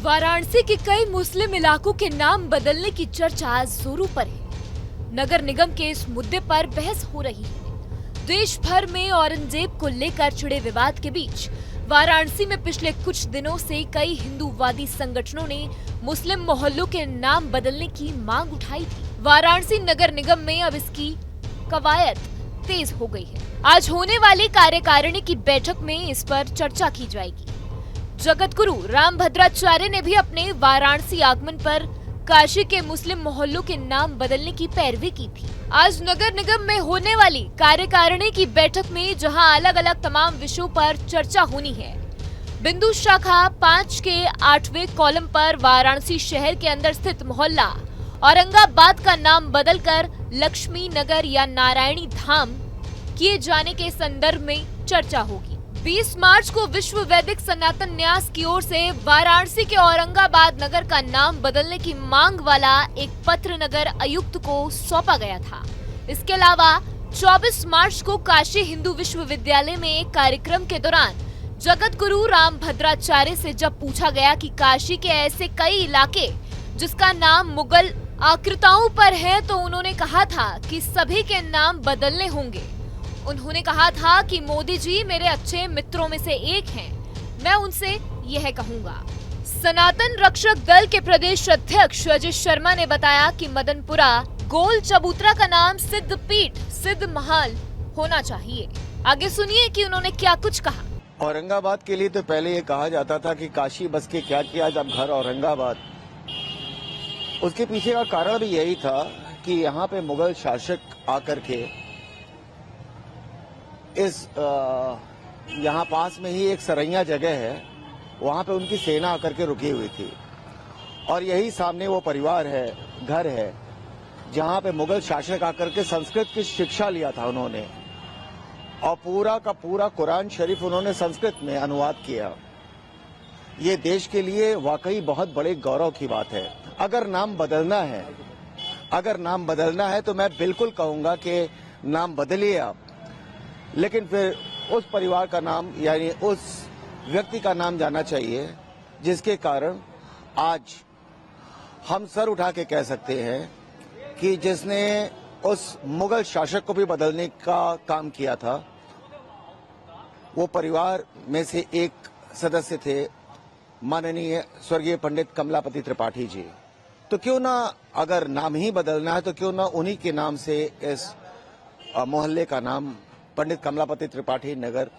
वाराणसी के कई मुस्लिम इलाकों के नाम बदलने की चर्चा जोरों पर है। नगर निगम के इस मुद्दे पर बहस हो रही है। देश भर में औरंगजेब को लेकर छिड़े विवाद के बीच वाराणसी में पिछले कुछ दिनों से कई हिंदूवादी संगठनों ने मुस्लिम मोहल्लों के नाम बदलने की मांग उठाई थी। वाराणसी नगर निगम में अब इसकी कवायद तेज हो गई है। आज होने वाली कार्यकारिणी की बैठक में इस पर चर्चा की जाएगी। जगत गुरु रामभद्राचार्य ने भी अपने वाराणसी आगमन पर काशी के मुस्लिम मोहल्लों के नाम बदलने की पैरवी की थी। आज नगर निगम में होने वाली कार्यकारिणी की बैठक में जहां अलग अलग तमाम विषयों पर चर्चा होनी है, बिंदु शाखा 5 के 8वें कॉलम पर वाराणसी शहर के अंदर स्थित मोहल्ला औरंगाबाद का नाम बदलकर लक्ष्मी नगर या नारायणी धाम किए जाने के संदर्भ में चर्चा होगी। 20 मार्च को विश्व वैदिक सनातन न्यास की ओर से वाराणसी के औरंगाबाद नगर का नाम बदलने की मांग वाला एक पत्र नगर आयुक्त को सौंपा गया था। इसके अलावा 24 मार्च को काशी हिंदू विश्वविद्यालय में एक कार्यक्रम के दौरान जगत गुरु रामभद्राचार्य से जब पूछा गया कि काशी के ऐसे कई इलाके जिसका नाम मुगल आकृताओं पर है, तो उन्होंने कहा था कि सभी के नाम बदलने होंगे। उन्होंने कहा था कि मोदी जी मेरे अच्छे मित्रों में से एक हैं, मैं उनसे यह कहूंगा। सनातन रक्षक दल के प्रदेश अध्यक्ष अजय शर्मा ने बताया कि मदनपुरा गोल चबूतरा का नाम सिद्ध पीठ सिद्ध महल होना चाहिए। आगे सुनिए कि उन्होंने क्या कुछ कहा। औरंगाबाद के लिए तो पहले ये कहा जाता था कि काशी बस के क्या किया, जब घर औरंगाबाद। उसके पीछे का कारण भी यही था कि यहाँ पे मुगल शासक आकर के यहाँ पास में ही एक सरैया जगह है, वहाँ पे उनकी सेना आकर के रुकी हुई थी और यही सामने वो परिवार है, घर है, जहाँ पे मुगल शासक आकर के संस्कृत की शिक्षा लिया था उन्होंने और पूरा का पूरा कुरान शरीफ उन्होंने संस्कृत में अनुवाद किया। ये देश के लिए वाकई बहुत बड़े गौरव की बात है। अगर नाम बदलना है तो मैं बिल्कुल कहूंगा कि नाम बदलिए आप, लेकिन फिर उस परिवार का नाम यानी उस व्यक्ति का नाम जाना चाहिए जिसके कारण आज हम सर उठा के कह सकते हैं कि जिसने उस मुगल शासक को भी बदलने का काम किया था, वो परिवार में से एक सदस्य थे माननीय स्वर्गीय पंडित कमलापति त्रिपाठी जी। तो क्यों ना, अगर नाम ही बदलना है तो क्यों ना उन्हीं के नाम से इस मोहल्ले का नाम पंडित कमलापति त्रिपाठी नगर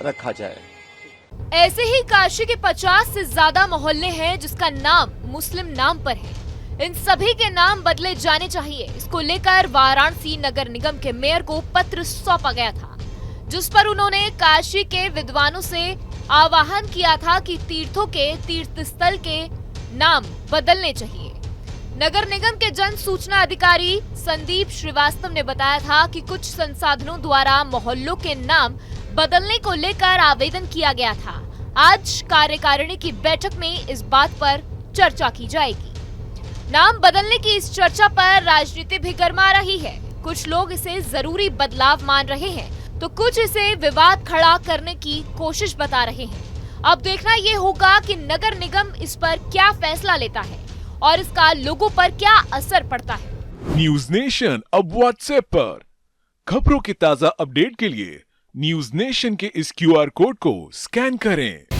रखा जाए। ऐसे ही काशी के 50 से ज्यादा मोहल्ले हैं जिसका नाम मुस्लिम नाम पर है। इन सभी के नाम बदले जाने चाहिए। इसको लेकर वाराणसी नगर निगम के मेयर को पत्र सौंपा गया था, जिस पर उन्होंने काशी के विद्वानों से आह्वान किया था कि तीर्थों के तीर्थ स्थल के नाम बदलने चाहिए। नगर निगम के जन सूचना अधिकारी संदीप श्रीवास्तव ने बताया था कि कुछ संसाधनों द्वारा मोहल्लों के नाम बदलने को लेकर आवेदन किया गया था। आज कार्यकारिणी की बैठक में इस बात पर चर्चा की जाएगी। नाम बदलने की इस चर्चा पर राजनीति भी गर्मा रही है। कुछ लोग इसे जरूरी बदलाव मान रहे हैं तो कुछ इसे विवाद खड़ा करने की कोशिश बता रहे हैं। अब देखना ये होगा कि नगर निगम इस पर क्या फैसला लेता है और इसका लोगों पर क्या असर पड़ता है। न्यूज नेशन अब व्हाट्सएप पर खबरों के ताजा अपडेट के लिए न्यूज नेशन के इस QR कोड को स्कैन करें।